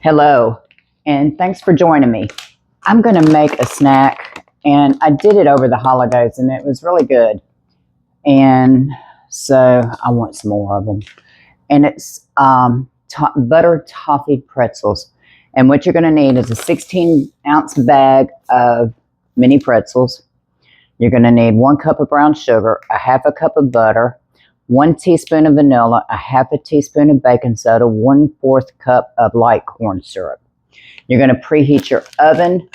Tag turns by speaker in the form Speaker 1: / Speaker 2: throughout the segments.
Speaker 1: Hello, and thanks for joining me. I'm going to make a snack, and I did it over the holidays, and it was really good. And so I want some more of them. And it's butter toffee pretzels. And what you're going to need is a 16-ounce bag of mini pretzels. You're going to need 1 cup of brown sugar, a half a cup of butter, 1 teaspoon of vanilla, a half a teaspoon of baking soda, 1/4 cup of light corn syrup. You're going to preheat your oven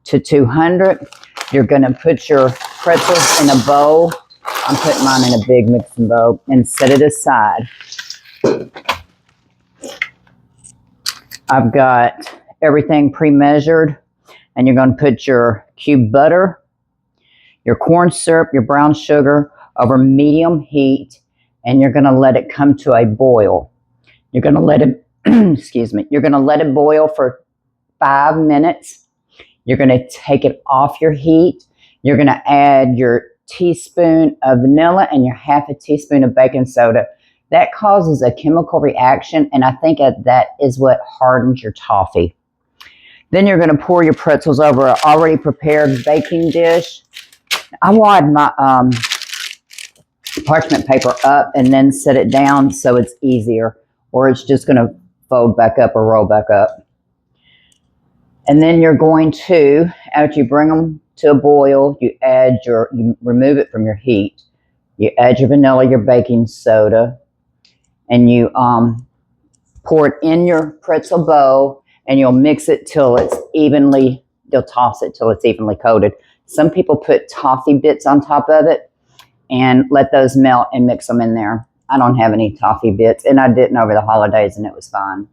Speaker 1: to 200. You're going to put your pretzels in a bowl. I'm putting mine in a big mixing bowl and set it aside. I've got everything pre-measured, and you're going to put your cube butter, your corn syrup, your brown sugar over medium heat, and you're going to let it come to a boil. You're going to let it, excuse me, you're going to let it boil for 5 minutes. You're going to take it off your heat. You're going to add your teaspoon of vanilla and your half a teaspoon of baking soda. That causes a chemical reaction, and I think that is what hardens your toffee. Then you're going to pour your pretzels over an already prepared baking dish. I wad my parchment paper up and then set it down so it's easier, or it's just going to fold back up or roll back up. And then you're going to, after you bring them to a boil, you remove it from your heat. You add your vanilla, your baking soda, and you pour it in your pretzel bowl, and you'll mix it till it's evenly, you'll toss it till it's evenly coated. Some people put toffee bits on top of it and let those melt and mix them in there. I don't have any toffee bits, and I didn't over the holidays, and it was fine.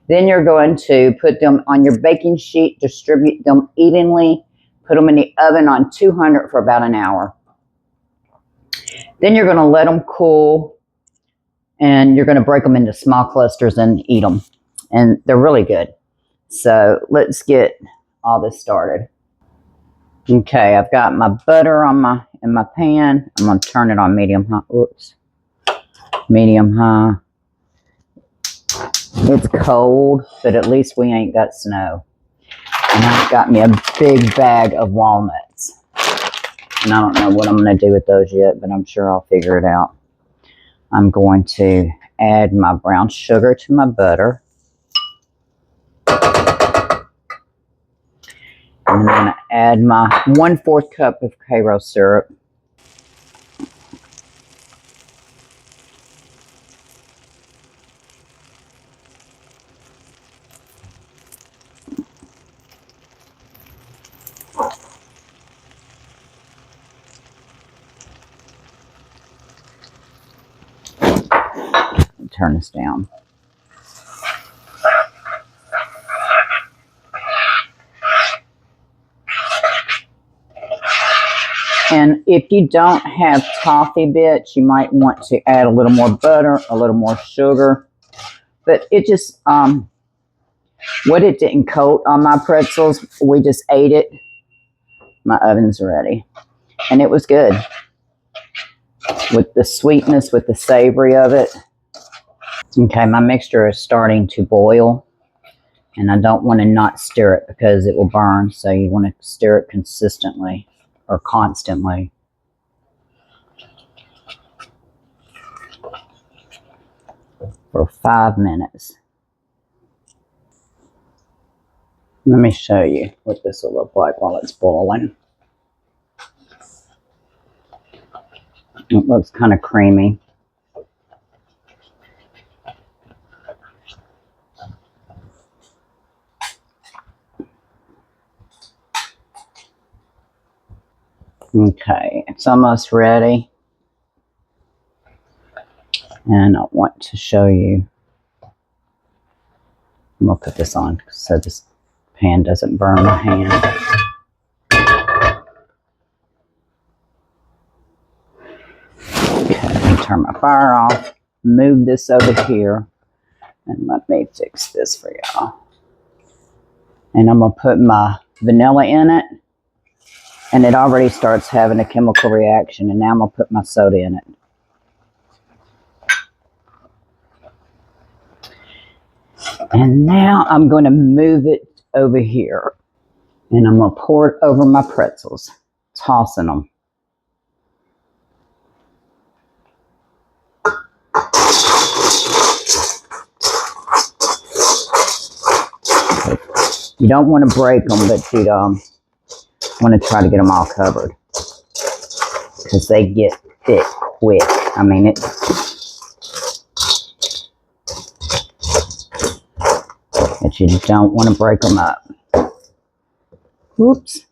Speaker 1: Then you're going to put them on your baking sheet, distribute them evenly, put them in the oven on 200 for about an hour. Then you're going to let them cool, and you're going to break them into small clusters and eat them. And they're really good. So let's get all this started. Okay, I've got my butter in my pan. I'm going to turn it on medium high. Oops. Medium high. It's cold, but at least we ain't got snow. And I've got me a big bag of walnuts. And I don't know what I'm going to do with those yet, but I'm sure I'll figure it out. I'm going to add my brown sugar to my butter. And I'm going to add my 1/4 cup of Karo syrup. Turn this down. And if you don't have toffee bits, you might want to add a little more butter, a little more sugar. But it just, what it didn't coat on my pretzels, we just ate it. My oven's ready. And it was good. With the sweetness, with the savory of it. Okay, my mixture is starting to boil. And I don't want to not stir it because it will burn. So you want to stir it consistently or constantly. For 5 minutes. Let me show you what this will look like while it's boiling. It looks kind of creamy. Okay, it's almost ready. And I want to show you. I'm going to put this on so this pan doesn't burn my hand. Okay, turn my fire off. Move this over here. And let me fix this for y'all. And I'm going to put my vanilla in it. And it already starts having a chemical reaction. And now I'm going to put my soda in it. And now I'm going to move it over here. And I'm going to pour it over my pretzels, tossing them. You don't want to break them, but you want to try to get them all covered. Because they get thick quick. I mean, but you don't want to break them up. Oops.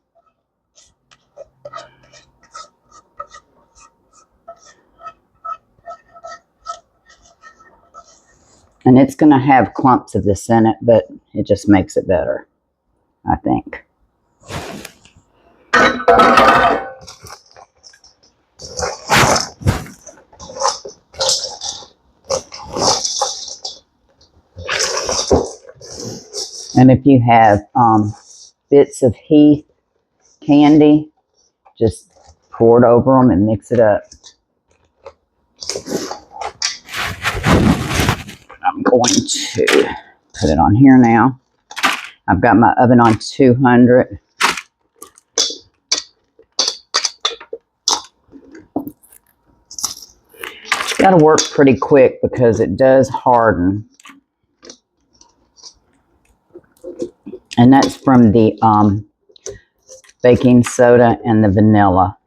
Speaker 1: And it's going to have clumps of this in it, but it just makes it better, I think. And if you have bits of Heath candy, just pour it over them and mix it up. I'm going to put it on here now. I've got my oven on 200. It's got to work pretty quick because it does harden. And that's from the baking soda and the vanilla.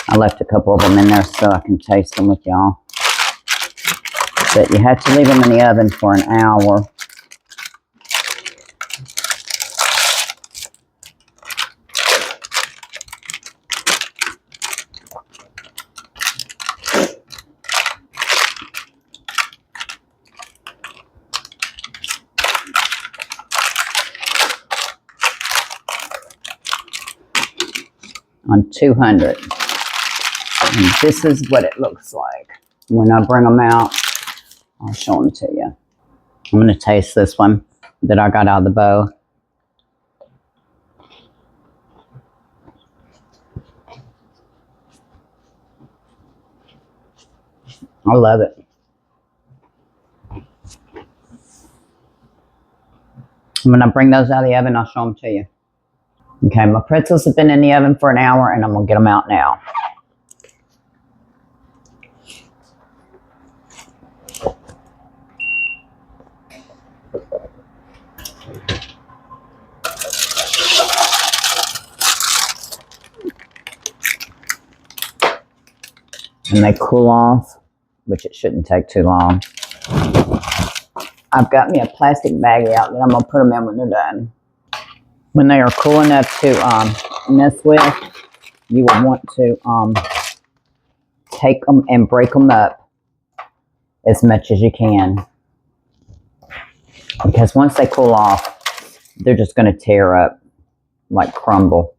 Speaker 1: I left a couple of them in there so I can taste them with y'all. But you have to leave them in the oven for an hour. On 200. And this is what it looks like. When I bring them out, I'll show them to you. I'm going to taste this one that I got out of the bowl. I love it. When I bring those out of the oven, I'll show them to you. Okay, my pretzels have been in the oven for an hour, and I'm going to get them out now. And they cool off, which it shouldn't take too long. I've got me a plastic baggie out that I'm going to put them in when they're done. When they are cool enough to mess with, you will want to take them and break them up as much as you can. Because once they cool off, they're just going to tear up, like crumble.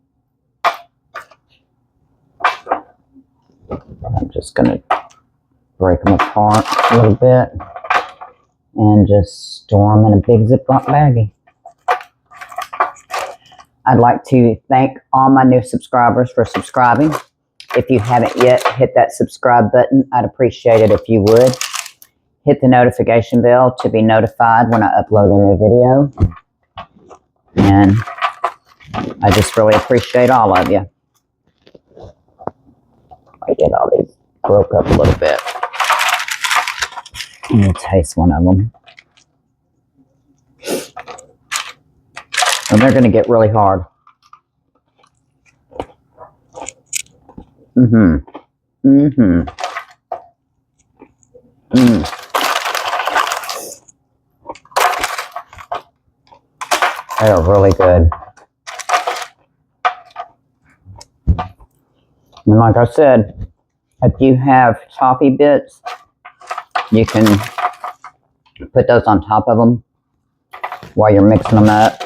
Speaker 1: I'm just going to break them apart a little bit and just store them in a big Ziploc baggie. I'd like to thank all my new subscribers for subscribing. If you haven't yet, hit that subscribe button. I'd appreciate it if you would. Hit the notification bell to be notified when I upload a new video. And I just really appreciate all of you. I get all these broke up a little bit. Let me taste one of them. And they're going to get really hard. They are really good. And like I said, if you have toffee bits, you can put those on top of them while you're mixing them up.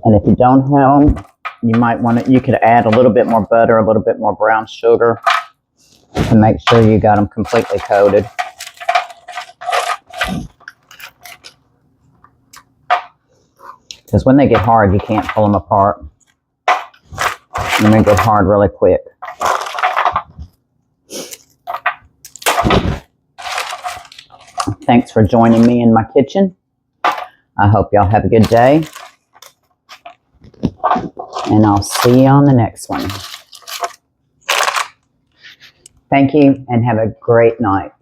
Speaker 1: And if you don't have them, you might want to, you could add a little bit more butter, a little bit more brown sugar to make sure you got them completely coated. Because when they get hard, you can't pull them apart. They make it hard really quick. Thanks for joining me in my kitchen. I hope y'all have a good day. And I'll see you on the next one. Thank you and have a great night.